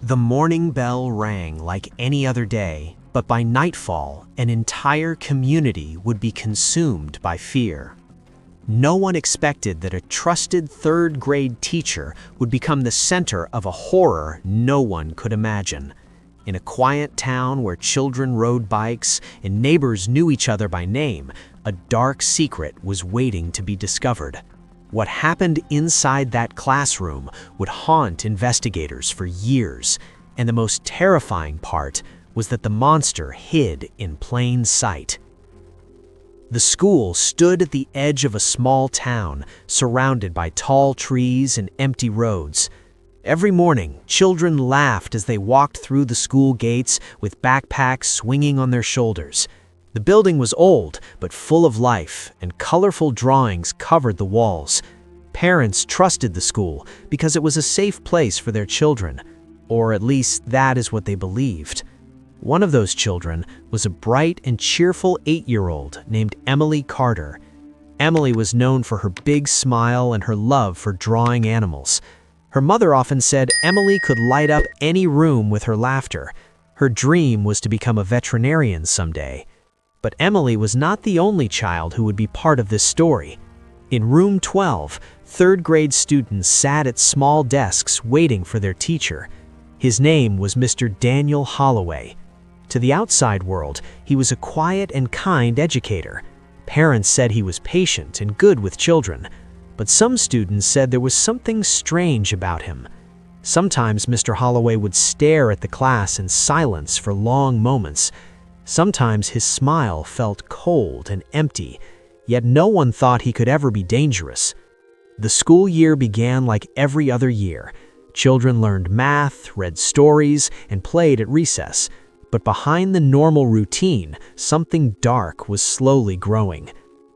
The morning bell rang like any other day, but by nightfall, an entire community would be consumed by fear. No one expected that a trusted third-grade teacher would become the center of a horror no one could imagine. In a quiet town where children rode bikes and neighbors knew each other by name, a dark secret was waiting to be discovered. What happened inside that classroom would haunt investigators for years, and the most terrifying part was that the monster hid in plain sight. The school stood at the edge of a small town, surrounded by tall trees and empty roads. Every morning, children laughed as they walked through the school gates with backpacks swinging on their shoulders. The building was old, but full of life, and colorful drawings covered the walls. Parents trusted the school because it was a safe place for their children, or at least that is what they believed. One of those children was a bright and cheerful 8-year-old named Emily Carter. Emily was known for her big smile and her love for drawing animals. Her mother often said Emily could light up any room with her laughter. Her dream was to become a veterinarian someday. But Emily was not the only child who would be part of this story. In room 12, third-grade students sat at small desks waiting for their teacher. His name was Mr. Daniel Holloway. To the outside world, he was a quiet and kind educator. Parents said he was patient and good with children, but some students said there was something strange about him. Sometimes Mr. Holloway would stare at the class in silence for long moments. Sometimes his smile felt cold and empty, yet no one thought he could ever be dangerous. The school year began like every other year. Children learned math, read stories, and played at recess. But behind the normal routine, something dark was slowly growing.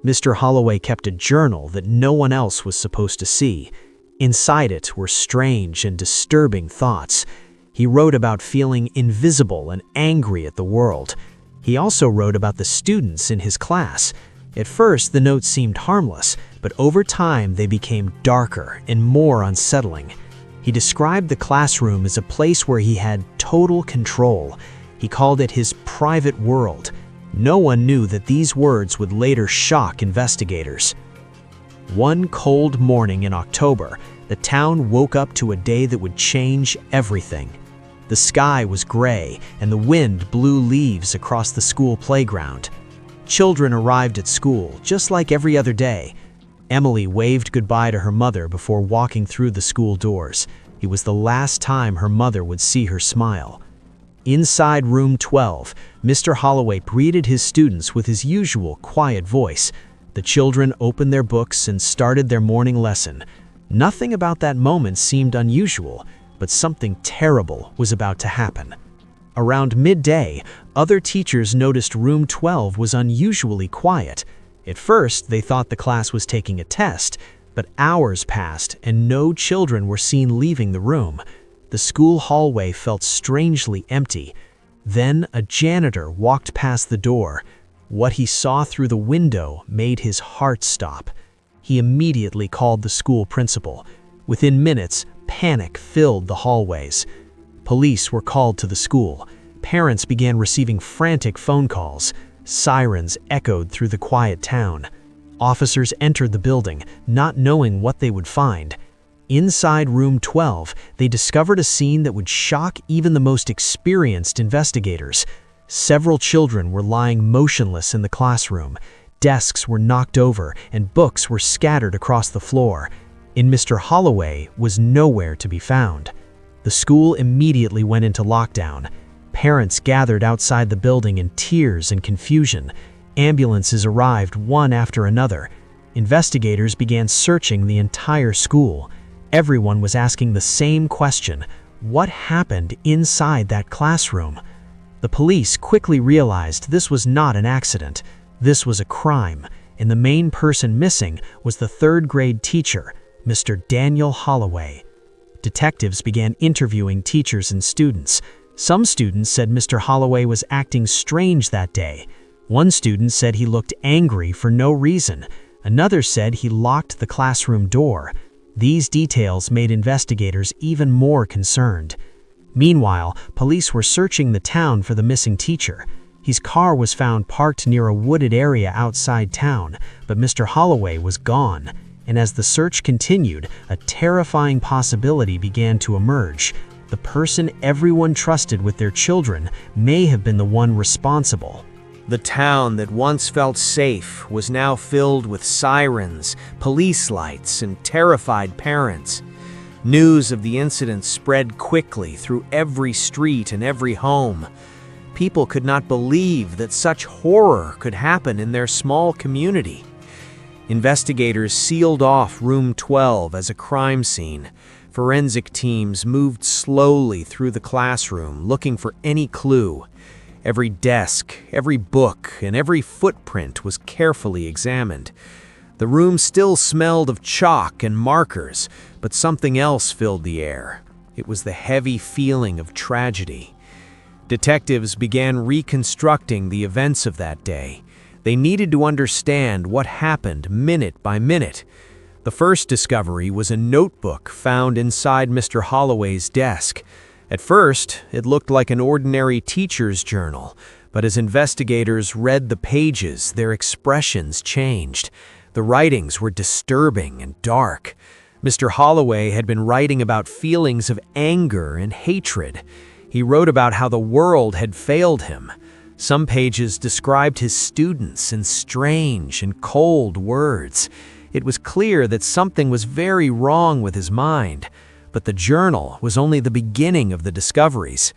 Mr. Holloway kept a journal that no one else was supposed to see. Inside it were strange and disturbing thoughts. He wrote about feeling invisible and angry at the world. He also wrote about the students in his class. At first, the notes seemed harmless, but over time they became darker and more unsettling. He described the classroom as a place where he had total control. He called it his private world. No one knew that these words would later shock investigators. One cold morning in October, the town woke up to a day that would change everything. The sky was gray, and the wind blew leaves across the school playground. Children arrived at school, just like every other day. Emily waved goodbye to her mother before walking through the school doors. It was the last time her mother would see her smile. Inside room 12, Mr. Holloway greeted his students with his usual quiet voice. The children opened their books and started their morning lesson. Nothing about that moment seemed unusual, but something terrible was about to happen. Around midday, other teachers noticed room 12 was unusually quiet. At first, they thought the class was taking a test, but hours passed and no children were seen leaving the room. The school hallway felt strangely empty. Then a janitor walked past the door. What he saw through the window made his heart stop. He immediately called the school principal. Within minutes, panic filled the hallways. Police were called to the school. Parents began receiving frantic phone calls. Sirens echoed through the quiet town. Officers entered the building, not knowing what they would find. Inside room 12, they discovered a scene that would shock even the most experienced investigators. Several children were lying motionless in the classroom. Desks were knocked over and books were scattered across the floor. And Mr. Holloway was nowhere to be found. The school immediately went into lockdown. Parents gathered outside the building in tears and confusion. Ambulances arrived one after another. Investigators began searching the entire school. Everyone was asking the same question: what happened inside that classroom? The police quickly realized this was not an accident. This was a crime, and the main person missing was the third-grade teacher, Mr. Daniel Holloway. Detectives began interviewing teachers and students. Some students said Mr. Holloway was acting strange that day. One student said he looked angry for no reason. Another said he locked the classroom door. These details made investigators even more concerned. Meanwhile, police were searching the town for the missing teacher. His car was found parked near a wooded area outside town, but Mr. Holloway was gone. And as the search continued, a terrifying possibility began to emerge. The person everyone trusted with their children may have been the one responsible. The town that once felt safe was now filled with sirens, police lights, and terrified parents. News of the incident spread quickly through every street and every home. People could not believe that such horror could happen in their small community. Investigators sealed off Room 12 as a crime scene. Forensic teams moved slowly through the classroom, looking for any clue. Every desk, every book, and every footprint was carefully examined. The room still smelled of chalk and markers, but something else filled the air. It was the heavy feeling of tragedy. Detectives began reconstructing the events of that day. They needed to understand what happened minute by minute. The first discovery was a notebook found inside Mr. Holloway's desk. At first, it looked like an ordinary teacher's journal, but as investigators read the pages, their expressions changed. The writings were disturbing and dark. Mr. Holloway had been writing about feelings of anger and hatred. He wrote about how the world had failed him. Some pages described his students in strange and cold words. It was clear that something was very wrong with his mind, but the journal was only the beginning of the discoveries.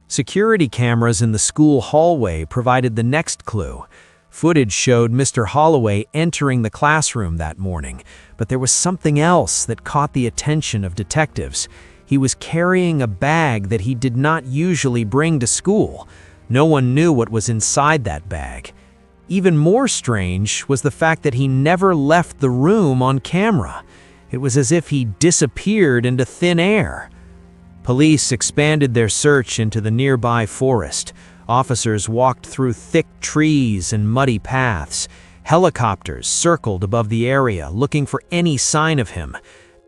Security cameras in the school hallway provided the next clue. Footage showed Mr. Holloway entering the classroom that morning, but there was something else that caught the attention of detectives. He was carrying a bag that he did not usually bring to school. No one knew what was inside that bag. Even more strange was the fact that he never left the room on camera. It was as if he disappeared into thin air. Police expanded their search into the nearby forest. Officers walked through thick trees and muddy paths. Helicopters circled above the area, looking for any sign of him.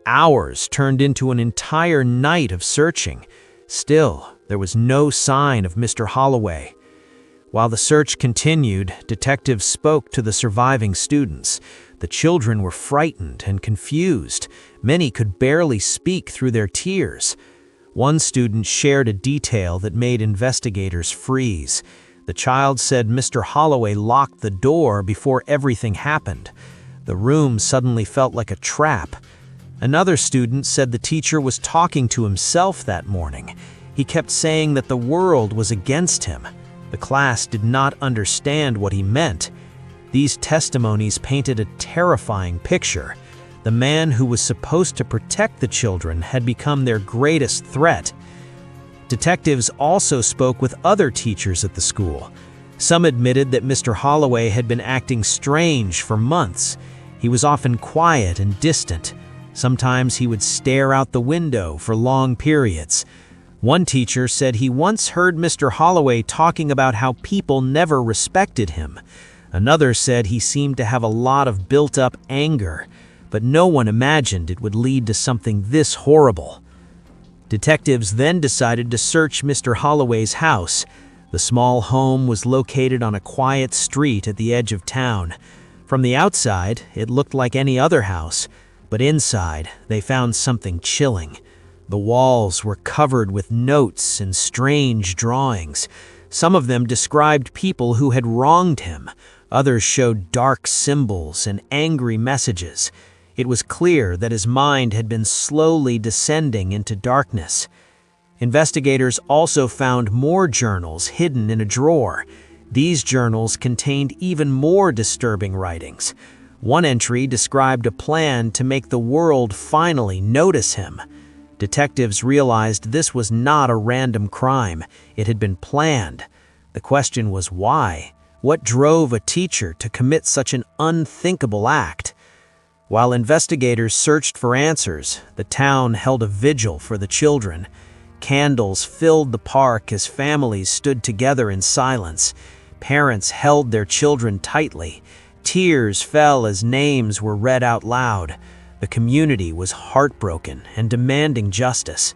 Hours turned into an entire night of searching. Still, there was no sign of Mr. Holloway. While the search continued, detectives spoke to the surviving students. The children were frightened and confused. Many could barely speak through their tears. One student shared a detail that made investigators freeze. The child said Mr. Holloway locked the door before everything happened. The room suddenly felt like a trap. Another student said the teacher was talking to himself that morning. He kept saying that the world was against him. The class did not understand what he meant. These testimonies painted a terrifying picture. The man who was supposed to protect the children had become their greatest threat. Detectives also spoke with other teachers at the school. Some admitted that Mr. Holloway had been acting strange for months. He was often quiet and distant. Sometimes he would stare out the window for long periods. One teacher said he once heard Mr. Holloway talking about how people never respected him. Another said he seemed to have a lot of built-up anger, but no one imagined it would lead to something this horrible. Detectives then decided to search Mr. Holloway's house. The small home was located on a quiet street at the edge of town. From the outside, it looked like any other house, but inside, they found something chilling. The walls were covered with notes and strange drawings. Some of them described people who had wronged him. Others showed dark symbols and angry messages. It was clear that his mind had been slowly descending into darkness. Investigators also found more journals hidden in a drawer. These journals contained even more disturbing writings. One entry described a plan to make the world finally notice him. Detectives realized this was not a random crime. It had been planned. The question was why? What drove a teacher to commit such an unthinkable act? While investigators searched for answers, the town held a vigil for the children. Candles filled the park as families stood together in silence. Parents held their children tightly. Tears fell as names were read out loud. The community was heartbroken and demanding justice.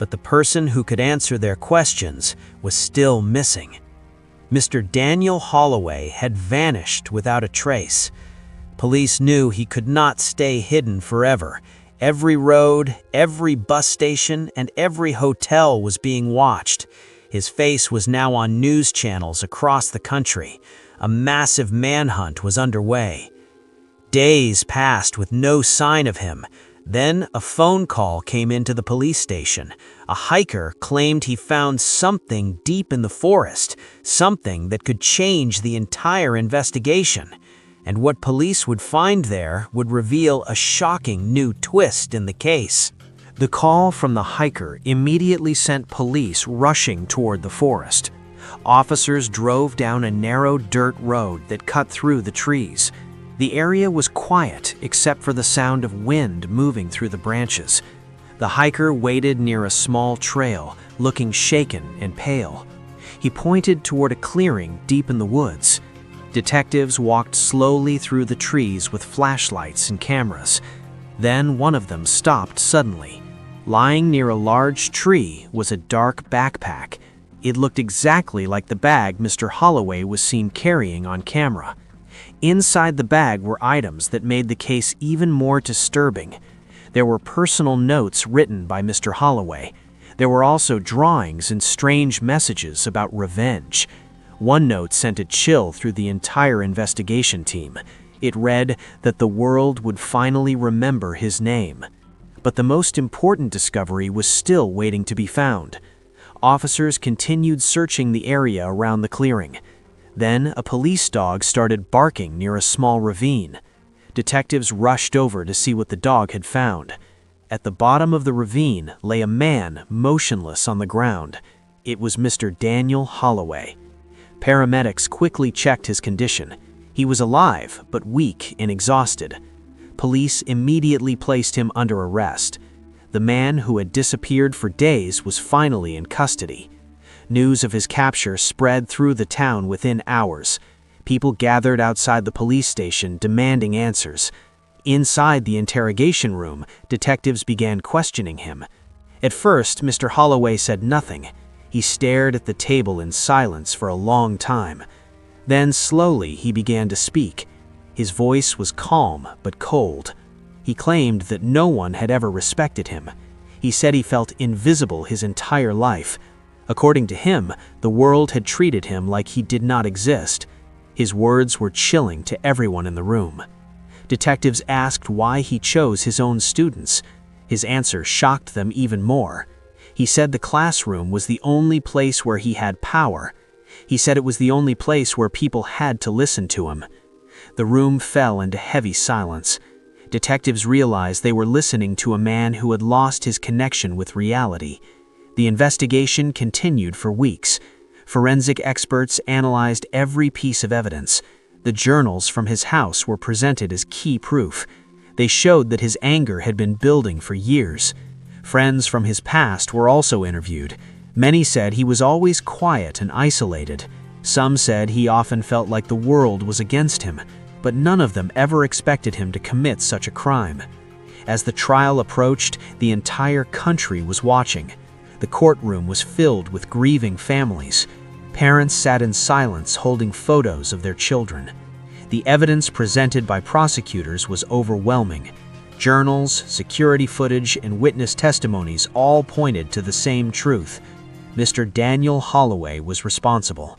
but the person who could answer their questions was still missing. Mr. Daniel Holloway had vanished without a trace. Police knew he could not stay hidden forever. Every road, every bus station, and every hotel was being watched. His face was now on news channels across the country. A massive manhunt was underway. Days passed with no sign of him. Then a phone call came into the police station. A hiker claimed he found something deep in the forest, something that could change the entire investigation. And what police would find there would reveal a shocking new twist in the case. The call from the hiker immediately sent police rushing toward the forest. Officers drove down a narrow dirt road that cut through the trees. The area was quiet except for the sound of wind moving through the branches. The hiker waited near a small trail, looking shaken and pale. He pointed toward a clearing deep in the woods. Detectives walked slowly through the trees with flashlights and cameras. Then one of them stopped suddenly. Lying near a large tree was a dark backpack. It looked exactly like the bag Mr. Holloway was seen carrying on camera. Inside the bag were items that made the case even more disturbing. There were personal notes written by Mr. Holloway. There were also drawings and strange messages about revenge. One note sent a chill through the entire investigation team. It read that the world would finally remember his name. But the most important discovery was still waiting to be found. Officers continued searching the area around the clearing. Then a police dog started barking near a small ravine. Detectives rushed over to see what the dog had found. At the bottom of the ravine lay a man motionless on the ground. It was Mr. Daniel Holloway. Paramedics quickly checked his condition. He was alive, but weak and exhausted. Police immediately placed him under arrest. The man who had disappeared for days was finally in custody. News of his capture spread through the town within hours. People gathered outside the police station demanding answers. Inside the interrogation room, detectives began questioning him. At first, Mr. Holloway said nothing. He stared at the table in silence for a long time. Then slowly he began to speak. His voice was calm but cold. He claimed that no one had ever respected him. He said he felt invisible his entire life. According to him, the world had treated him like he did not exist. His words were chilling to everyone in the room. Detectives asked why he chose his own students. His answer shocked them even more. He said the classroom was the only place where he had power. He said it was the only place where people had to listen to him. The room fell into heavy silence. Detectives realized they were listening to a man who had lost his connection with reality. The investigation continued for weeks. Forensic experts analyzed every piece of evidence. The journals from his house were presented as key proof. They showed that his anger had been building for years. Friends from his past were also interviewed. Many said he was always quiet and isolated. Some said he often felt like the world was against him, but none of them ever expected him to commit such a crime. As the trial approached, the entire country was watching. The courtroom was filled with grieving families. Parents sat in silence holding photos of their children. The evidence presented by prosecutors was overwhelming. Journals, security footage, and witness testimonies all pointed to the same truth. Mr. Daniel Holloway was responsible.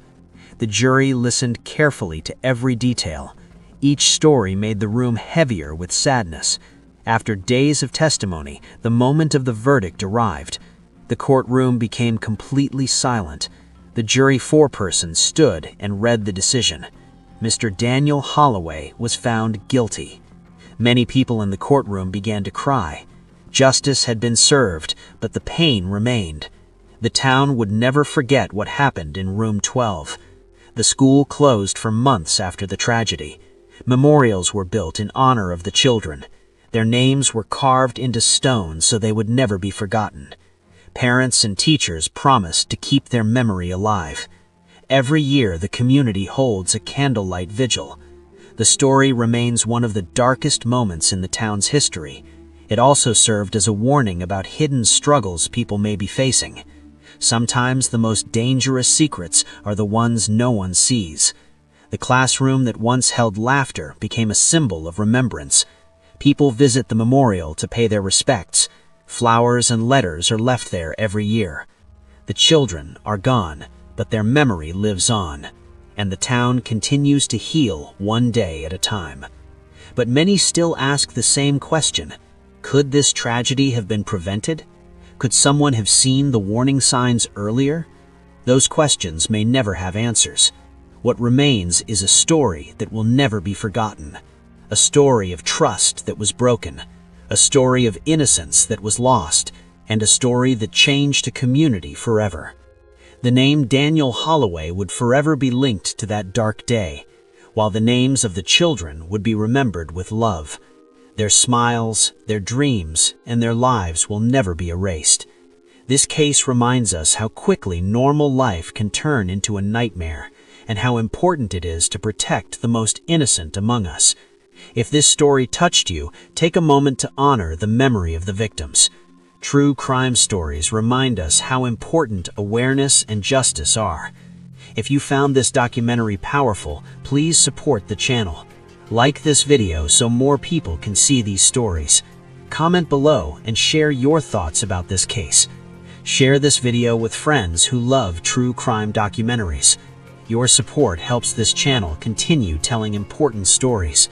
The jury listened carefully to every detail. Each story made the room heavier with sadness. After days of testimony, the moment of the verdict arrived. The courtroom became completely silent. The jury foreperson stood and read the decision. Mr. Daniel Holloway was found guilty. Many people in the courtroom began to cry. Justice had been served, but the pain remained. The town would never forget what happened in room 12. The school closed for months after the tragedy. Memorials were built in honor of the children. Their names were carved into stone so they would never be forgotten. Parents and teachers promised to keep their memory alive. Every year, the community holds a candlelight vigil. The story remains one of the darkest moments in the town's history. It also served as a warning about hidden struggles people may be facing. Sometimes the most dangerous secrets are the ones no one sees. The classroom that once held laughter became a symbol of remembrance. People visit the memorial to pay their respects. Flowers and letters are left there every year. The children are gone, but their memory lives on, and the town continues to heal one day at a time. But many still ask the same question. Could this tragedy have been prevented? Could someone have seen the warning signs earlier? Those questions may never have answers. What remains is a story that will never be forgotten. A story of trust that was broken. A story of innocence that was lost. And a story that changed a community forever. The name Daniel Holloway would forever be linked to that dark day, while the names of the children would be remembered with love. Their smiles, their dreams, and their lives will never be erased. This case reminds us how quickly normal life can turn into a nightmare, and how important it is to protect the most innocent among us. If this story touched you, take a moment to honor the memory of the victims. True crime stories remind us how important awareness and justice are. If you found this documentary powerful, please support the channel. Like this video so more people can see these stories. Comment below and share your thoughts about this case. Share this video with friends who love true crime documentaries. Your support helps this channel continue telling important stories.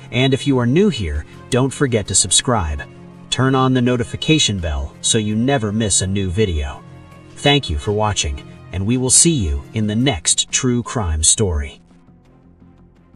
And if you are new here, don't forget to subscribe. Turn on the notification bell so you never miss a new video. Thank you for watching, and we will see you in the next true crime story.